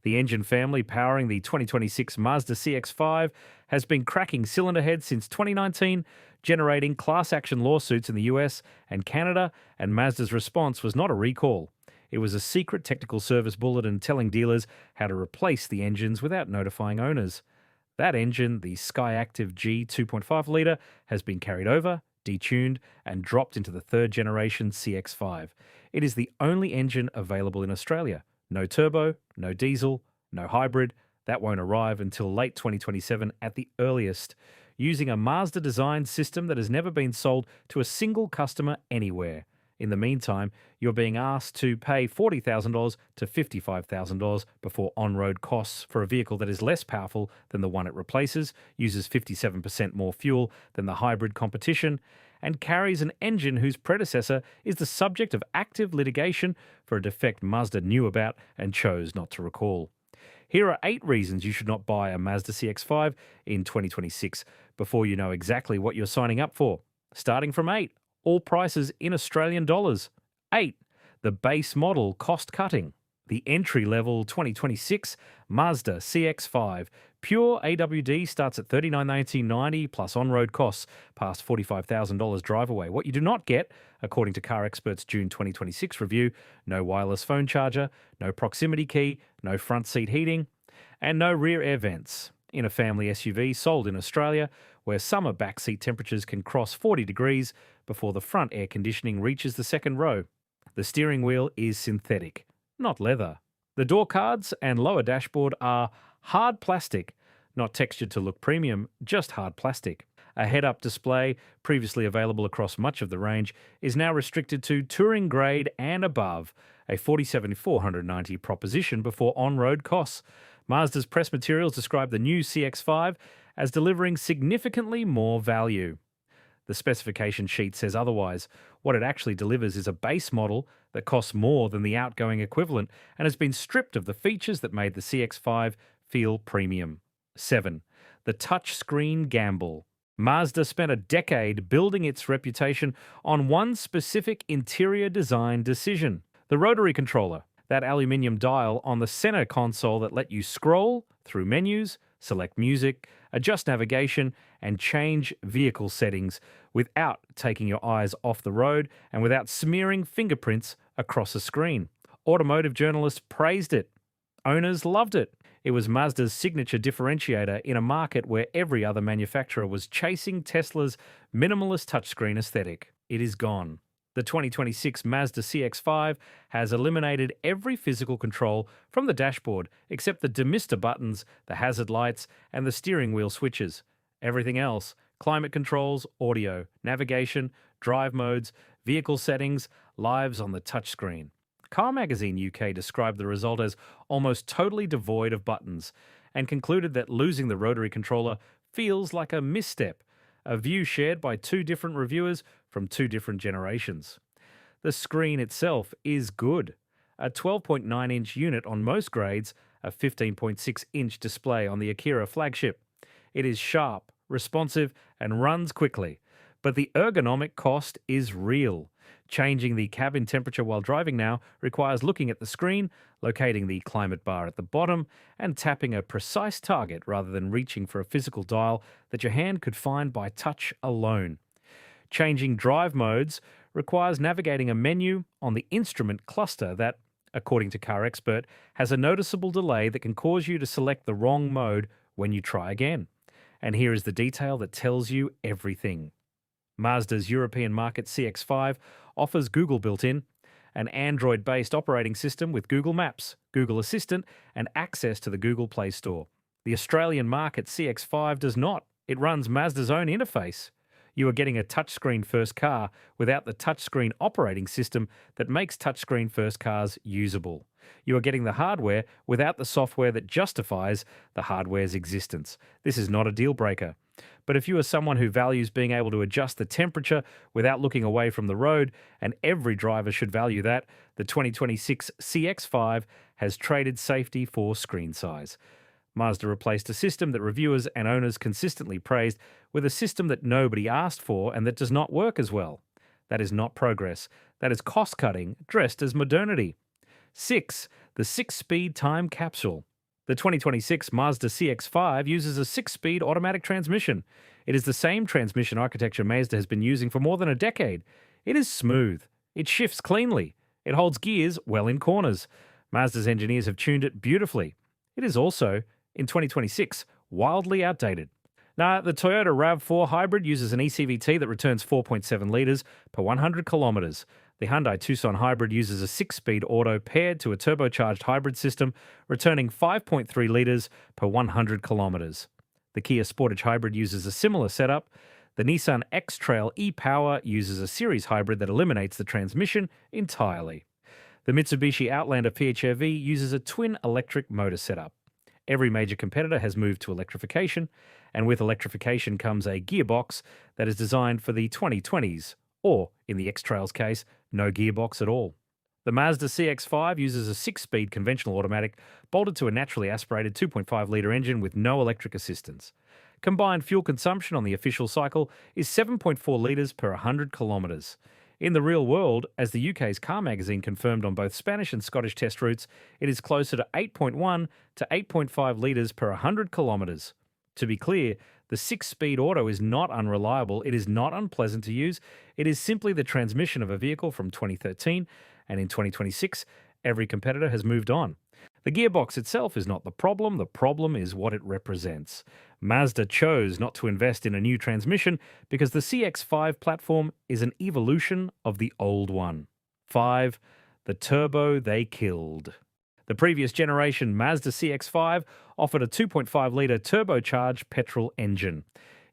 The engine family powering the 2026 Mazda CX-5 has been cracking cylinder heads since 2019, generating class action lawsuits in the US and Canada, and Mazda's response was not a recall. It was a secret technical service bulletin telling dealers how to replace the engines without notifying owners. That engine, the Skyactiv G 2.5 litre, has been carried over, detuned, and dropped into the third generation CX-5. It is the only engine available in Australia. No turbo, no diesel, no hybrid. That won't arrive until late 2027 at the earliest, using a Mazda-designed system that has never been sold to a single customer anywhere. In the meantime, you're being asked to pay $40,000 to $55,000 before on-road costs for a vehicle that is less powerful than the one it replaces, uses 57% more fuel than the hybrid competition, and carries an engine whose predecessor is the subject of active litigation for a defect Mazda knew about and chose not to recall. Here are 8 reasons you should not buy a Mazda CX-5 in 2026 before you know exactly what you're signing up for. Starting from 8. All prices in Australian dollars. 8. The base model cost cutting. The entry-level 2026 Mazda CX-5 pure AWD starts at $39,990 plus on-road costs past $45,000 drive away. What you do not get, according to CarExpert's June 2026 review, no wireless phone charger, no proximity key, no front seat heating, and no rear air vents. In a family SUV sold in Australia, where summer backseat temperatures can cross 40 degrees before the front air conditioning reaches the second row. The steering wheel is synthetic, not leather. The door cards and lower dashboard are hard plastic, not textured to look premium, just hard plastic. A head-up display, previously available across much of the range, is now restricted to touring grade and above, a $47,490 proposition before on-road costs. Mazda's press materials describe the new CX-5 as delivering significantly more value. The specification sheet says otherwise. What it actually delivers is a base model that costs more than the outgoing equivalent and has been stripped of the features that made the CX-5 feel premium. 7. The touchscreen gamble. Mazda spent a decade building its reputation on one specific interior design decision: the rotary controller, that aluminium dial on the center console that let you scroll through menus, select music, adjust navigation, and change vehicle settings without taking your eyes off the road and without smearing fingerprints across a screen. Automotive journalists praised it. Owners loved it. It was Mazda's signature differentiator in a market where every other manufacturer was chasing Tesla's minimalist touchscreen aesthetic. It is gone. The 2026 Mazda CX-5 has eliminated every physical control from the dashboard except the demister buttons, the hazard lights, and the steering wheel switches. Everything else, climate controls, audio, navigation, drive modes, vehicle settings, lives on the touchscreen. Car Magazine UK described the result as almost totally devoid of buttons and concluded that losing the rotary controller feels like a misstep, a view shared by 2 different reviewers from 2 different generations. The screen itself is good. A 12.9-inch unit on most grades, a 15.6-inch display on the Akira flagship. It is sharp, responsive, and runs quickly. But the ergonomic cost is real. Changing the cabin temperature while driving now requires looking at the screen, locating the climate bar at the bottom, and tapping a precise target rather than reaching for a physical dial that your hand could find by touch alone. Changing drive modes requires navigating a menu on the instrument cluster that, according to CarExpert, has a noticeable delay that can cause you to select the wrong mode when you try again. And here is the detail that tells you everything. Mazda's European market CX-5 offers Google built-in, an Android-based operating system with Google Maps, Google Assistant, and access to the Google Play Store. The Australian market CX-5 does not. It runs Mazda's own interface. You are getting a touchscreen-first car without the touchscreen operating system that makes touchscreen-first cars usable. You are getting the hardware without the software that justifies the hardware's existence. This is not a deal-breaker. But if you are someone who values being able to adjust the temperature without looking away from the road, and every driver should value that, the 2026 CX-5 has traded safety for screen size. Mazda replaced a system that reviewers and owners consistently praised with a system that nobody asked for and that does not work as well. That is not progress. That is cost-cutting dressed as modernity. 6. The 6-speed Time Capsule. The 2026 Mazda CX-5 uses a 6-speed automatic transmission. It is the same transmission architecture Mazda has been using for more than a decade. It is smooth. It shifts cleanly. It holds gears well in corners. Mazda's engineers have tuned it beautifully. It is also, in 2026, wildly outdated. Now, the Toyota RAV4 Hybrid uses an ECVT that returns 4.7 litres per 100 kilometres. The Hyundai Tucson Hybrid uses a 6-speed auto paired to a turbocharged hybrid system, returning 5.3 litres per 100 kilometres. The Kia Sportage Hybrid uses a similar setup. The Nissan X-Trail e-Power uses a series hybrid that eliminates the transmission entirely. The Mitsubishi Outlander PHEV uses a twin electric motor setup. Every major competitor has moved to electrification, and with electrification comes a gearbox that is designed for the 2020s, or, in the X-Trail's case, no gearbox at all. The Mazda CX-5 uses a 6-speed conventional automatic bolted to a naturally aspirated 2.5-litre engine with no electric assistance. Combined fuel consumption on the official cycle is 7.4 litres per 100 kilometres. In the real world, as the UK's Car Magazine confirmed on both Spanish and Scottish test routes, it is closer to 8.1 to 8.5 litres per 100 kilometres. To be clear, the 6-speed auto is not unreliable, it is not unpleasant to use, it is simply the transmission of a vehicle from 2013, and in 2026, every competitor has moved on. The gearbox itself is not the problem is what it represents. Mazda chose not to invest in a new transmission because the CX-5 platform is an evolution of the old one. 5. The turbo they killed. The previous generation Mazda CX-5 offered a 2.5-litre turbocharged petrol engine.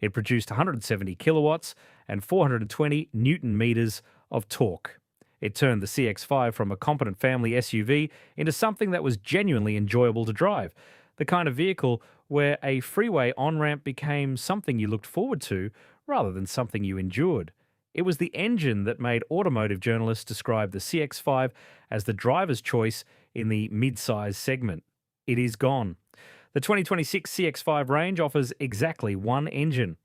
It produced 170 kilowatts and 420 newton meters of torque. It turned the CX-5 from a competent family SUV into something that was genuinely enjoyable to drive, the kind of vehicle where a freeway on-ramp became something you looked forward to rather than something you endured. It was the engine that made automotive journalists describe the CX-5 as the driver's choice in the mid-size segment. It is gone. The 2026 CX-5 range offers exactly one engine,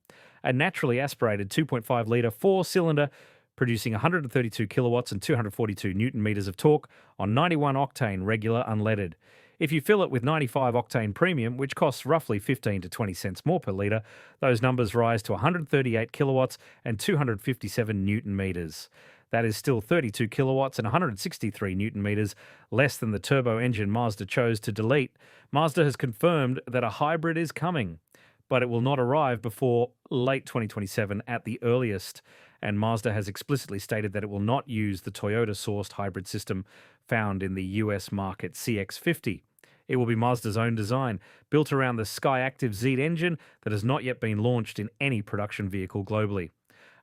a naturally aspirated 2.5-litre four-cylinder producing 132 kilowatts and 242 newton meters of torque on 91 octane regular unleaded. If you fill it with 95 octane premium, which costs roughly 15 to 20 cents more per litre, those numbers rise to 138 kilowatts and 257 newton meters. That is still 32 kilowatts and 163 newton meters less than the turbo engine Mazda chose to delete. Mazda has confirmed that a hybrid is coming, but it will not arrive before late 2027 at the earliest. And Mazda has explicitly stated that it will not use the Toyota-sourced hybrid system found in the US market CX-50. It will be Mazda's own design, built around the Skyactiv Z engine that has not yet been launched in any production vehicle globally.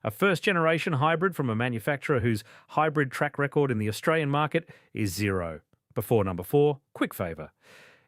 A first-generation hybrid from a manufacturer whose hybrid track record in the Australian market is zero. Before number 4, quick favour.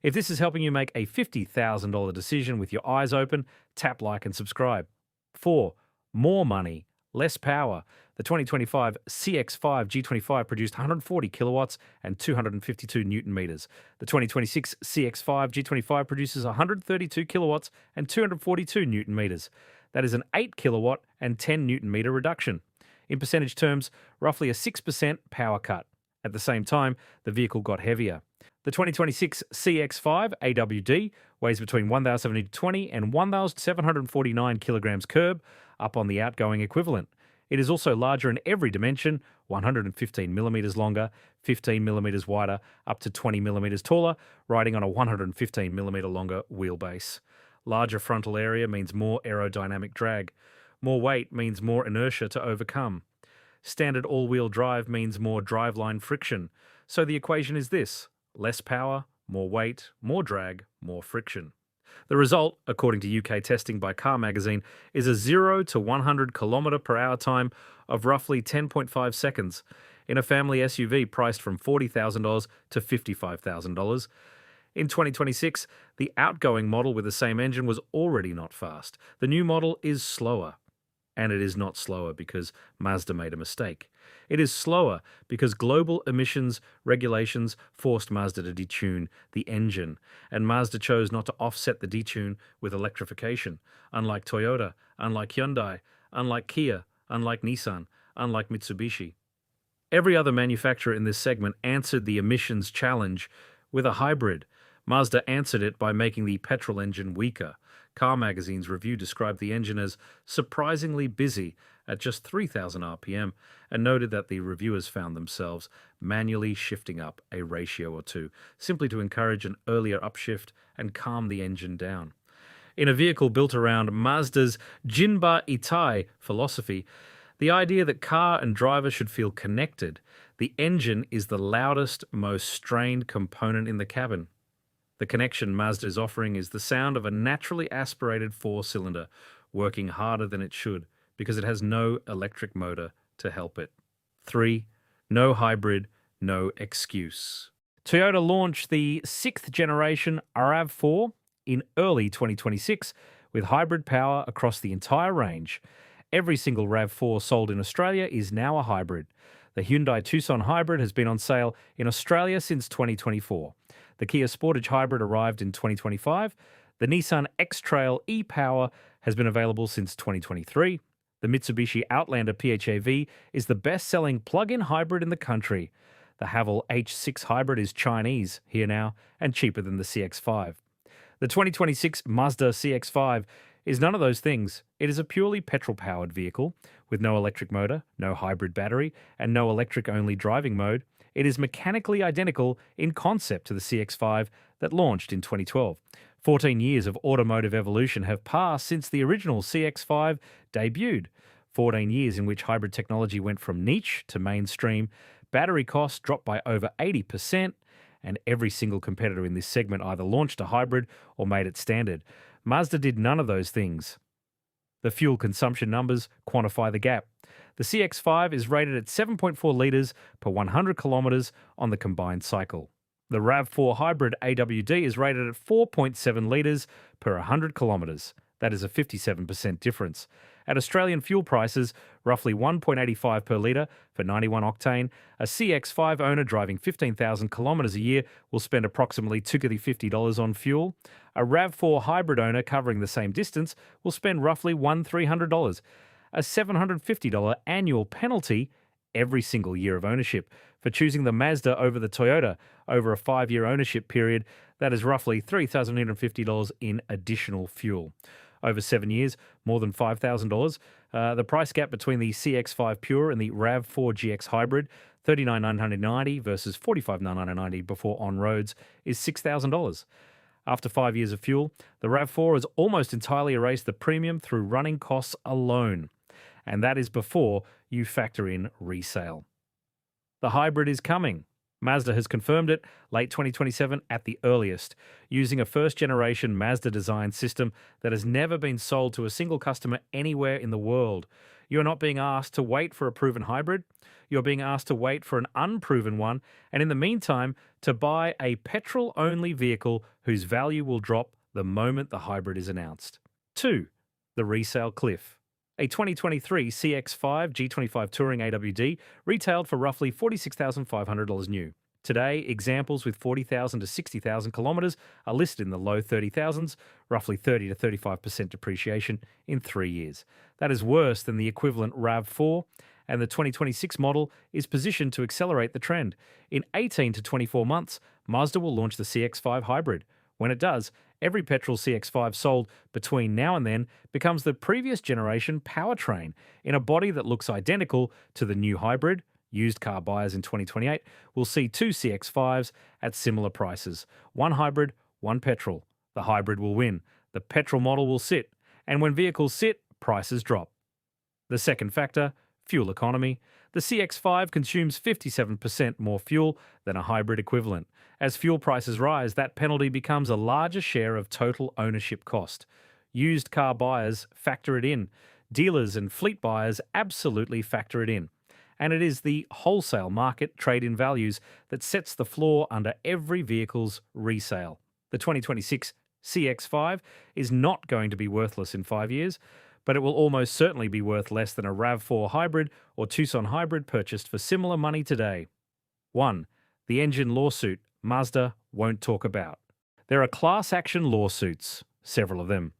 If this is helping you make a $50,000 decision with your eyes open, tap like and subscribe. 4. More money. Less power. The 2025 CX-5 G25 produced 140 kilowatts and 252 newton meters. The 2026 CX-5 G25 produces 132 kilowatts and 242 newton meters. That is an 8 kilowatt and 10 newton meter reduction. In percentage terms, roughly a 6% power cut. At the same time, the vehicle got heavier. The 2026 CX-5 AWD weighs between 1,720 and 1,749 kilograms curb, up on the outgoing equivalent. It is also larger in every dimension, 115 millimeters longer, 15 millimeters wider, up to 20 millimeters taller, riding on a 115 millimeter longer wheelbase. Larger frontal area means more aerodynamic drag. More weight means more inertia to overcome. Standard all-wheel drive means more driveline friction. So the equation is this: less power, more weight, more drag, more friction. The result, according to UK testing by Car Magazine, is a 0 to 100 km per hour time of roughly 10.5 seconds in a family SUV priced from $40,000 to $55,000. In 2026, the outgoing model with the same engine was already not fast. The new model is slower. And it is not slower because Mazda made a mistake. It is slower because global emissions regulations forced Mazda to detune the engine, and Mazda chose not to offset the detune with electrification, unlike Toyota, unlike Hyundai, unlike Kia, unlike Nissan, unlike Mitsubishi. Every other manufacturer in this segment answered the emissions challenge with a hybrid. Mazda answered it by making the petrol engine weaker. Car Magazine's review described the engine as surprisingly busy at just 3,000 RPM and noted that the reviewers found themselves manually shifting up a ratio or two, simply to encourage an earlier upshift and calm the engine down. In a vehicle built around Mazda's Jinba Itai philosophy, the idea that car and driver should feel connected, the engine is the loudest, most strained component in the cabin. The connection Mazda is offering is the sound of a naturally aspirated four-cylinder working harder than it should because it has no electric motor to help it. 3. No hybrid, no excuse. Toyota launched the 6th generation RAV4 in early 2026 with hybrid power across the entire range. Every single RAV4 sold in Australia is now a hybrid. The Hyundai Tucson hybrid has been on sale in Australia since 2024. The Kia Sportage hybrid arrived in 2025. The Nissan X-Trail e-Power has been available since 2023. The Mitsubishi Outlander PHEV is the best-selling plug-in hybrid in the country. The Haval H6 hybrid is Chinese here now and cheaper than the CX-5. The 2026 Mazda CX-5 is none of those things. It is a purely petrol-powered vehicle with no electric motor, no hybrid battery, and no electric-only driving mode. It is mechanically identical in concept to the CX-5 that launched in 2012. 14 years of automotive evolution have passed since the original CX-5 debuted. 14 years in which hybrid technology went from niche to mainstream, battery costs dropped by over 80%, and every single competitor in this segment either launched a hybrid or made it standard. Mazda did none of those things. The fuel consumption numbers quantify the gap. The CX-5 is rated at 7.4 litres per 100 kilometres on the combined cycle. The RAV4 hybrid AWD is rated at 4.7 litres per 100 kilometres. That is a 57% difference. At Australian fuel prices, roughly 1.85 per litre for 91 octane, a CX-5 owner driving 15,000 kilometres a year will spend approximately $250 on fuel. A RAV4 hybrid owner covering the same distance will spend roughly $1,300. A $750 annual penalty every single year of ownership for choosing the Mazda over the Toyota over a 5-year ownership period. That is roughly $3,850 in additional fuel. Over 7 years, more than $5,000. The price gap between the CX-5 Pure and the RAV4 GX Hybrid, $39,990 versus $45,990 before on-roads, is $6,000. After 5 years of fuel, the RAV4 has almost entirely erased the premium through running costs alone. And that is before you factor in resale. The hybrid is coming. Mazda has confirmed it late 2027 at the earliest, using a first-generation Mazda design system that has never been sold to a single customer anywhere in the world. You're not being asked to wait for a proven hybrid. You're being asked to wait for an unproven one, and in the meantime, to buy a petrol-only vehicle whose value will drop the moment the hybrid is announced. 2. The Resale Cliff. A 2023 CX-5 G25 Touring AWD retailed for roughly $46,500 new. Today, examples with 40,000 to 60,000 kilometres are listed in the low 30,000s, roughly 30 to 35% depreciation in 3 years. That is worse than the equivalent RAV4, and the 2026 model is positioned to accelerate the trend. In 18 to 24 months, Mazda will launch the CX-5 Hybrid. When it does, every petrol CX-5 sold between now and then becomes the previous generation powertrain in a body that looks identical to the new hybrid. Used car buyers in 2028 will see 2 CX-5s at similar prices. One hybrid, one petrol. The hybrid will win. The petrol model will sit. And when vehicles sit, prices drop. The second factor, fuel economy. The CX-5 consumes 57% more fuel than a hybrid equivalent. As fuel prices rise, that penalty becomes a larger share of total ownership cost. Used car buyers factor it in. Dealers and fleet buyers absolutely factor it in. And it is the wholesale market trade-in values that sets the floor under every vehicle's resale. The 2026 CX-5 is not going to be worthless in 5 years, but it will almost certainly be worth less than a RAV4 hybrid or Tucson hybrid purchased for similar money today. 1. The engine lawsuit Mazda won't talk about. There are class action lawsuits, several of them.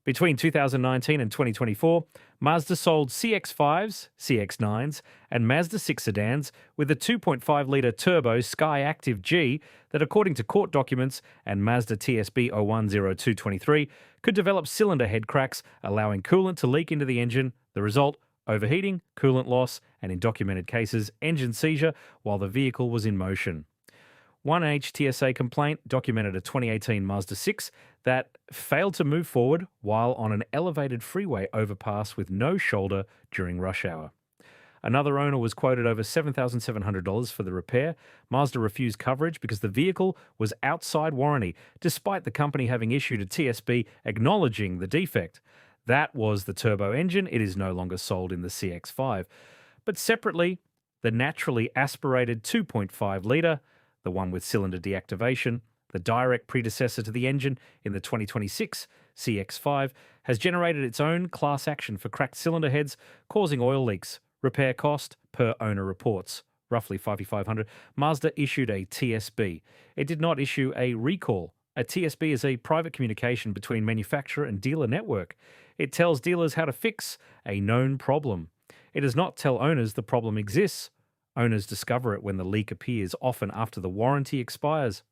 Between 2019 and 2024, Mazda sold CX-5s, CX-9s, and Mazda 6 sedans with a 2.5-litre turbo Sky Active G that, according to court documents and Mazda TSB 010223, could develop cylinder head cracks, allowing coolant to leak into the engine. The result: overheating, coolant loss, and in documented cases, engine seizure while the vehicle was in motion. One HTSA complaint documented a 2018 Mazda 6 that failed to move forward while on an elevated freeway overpass with no shoulder during rush hour. Another owner was quoted over $7,700 for the repair. Mazda refused coverage because the vehicle was outside warranty, despite the company having issued a TSB acknowledging the defect. That was the turbo engine. It is no longer sold in the CX-5. But separately, the naturally aspirated 2.5-litre, the one with cylinder deactivation, the direct predecessor to the engine in the 2026 CX-5, has generated its own class action for cracked cylinder heads, causing oil leaks. Repair cost, per owner reports, roughly $5,500. Mazda issued a TSB. It did not issue a recall. A TSB is a private communication between manufacturer and dealer network. It tells dealers how to fix a known problem. It does not tell owners the problem exists. Owners discover it when the leak appears, often after the warranty expires.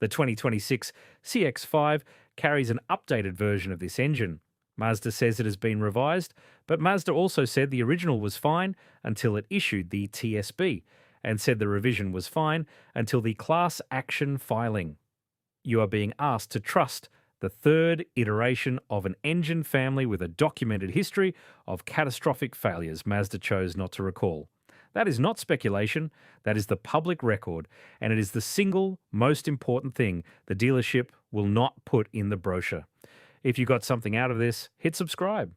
The 2026 CX-5 carries an updated version of this engine. Mazda says it has been revised, but Mazda also said the original was fine until it issued the TSB, and said the revision was fine until the class action filing. You are being asked to trust the third iteration of an engine family with a documented history of catastrophic failures Mazda chose not to recall. That is not speculation, that is the public record, and it is the single most important thing the dealership will not put in the brochure. If you got something out of this, hit subscribe.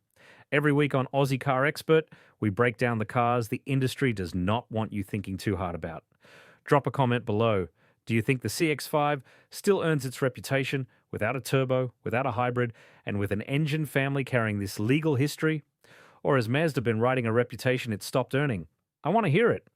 Every week on Aussie CarExpert, we break down the cars the industry does not want you thinking too hard about. Drop a comment below. Do you think the CX-5 still earns its reputation without a turbo, without a hybrid, and with an engine family carrying this legal history? Or has Mazda been writing a reputation it stopped earning? I want to hear it.